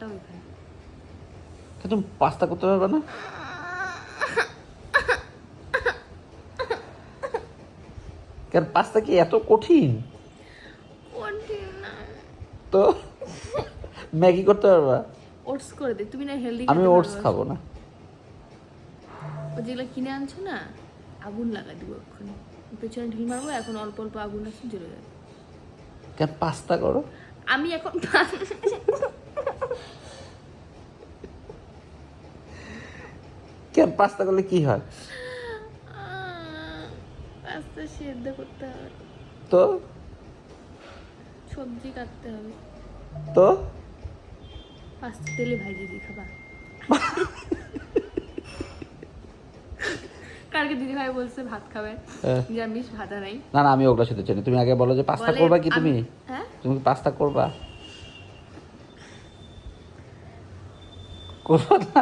ভাতটা ওইখানে। তুমি পাস্তা করতে পারবে না? কেন পাস্তা কি এত কঠিন? কঠিন না তো ম্যাগি করতে পারবা? ওটস করে দে, তুমি না হেলদি আমি ওটস খাবো না। ও যেগুলো কিনে আনছো না, আগুন লাগা দিব এক্ষুনি, পেছনে ঢিল মারবো, এখন অল্প অল্প আগুন আছে, জ্বলে যাবে। কেন পাস্তা করো। আমি এখন কেন পাস্তা করলে কি হয়? পাস্তা সেদ্ধ করতে হবে, তো সবজি কাটতে হবে, তো পাস্তা তেলে ভাজিয়ে দিয়ে খাবা। কালকে দিদি ভাই বলছে ভাত খাবে, নিরামিষ, ভাতা নাই। না না, আমি ওগুলো সাথে চাই না। তুমি আগে বলো যে পাস্তা বলে করবা কি? তুমি হ্যাঁ তুমি পাস্তা করবা? করবা না?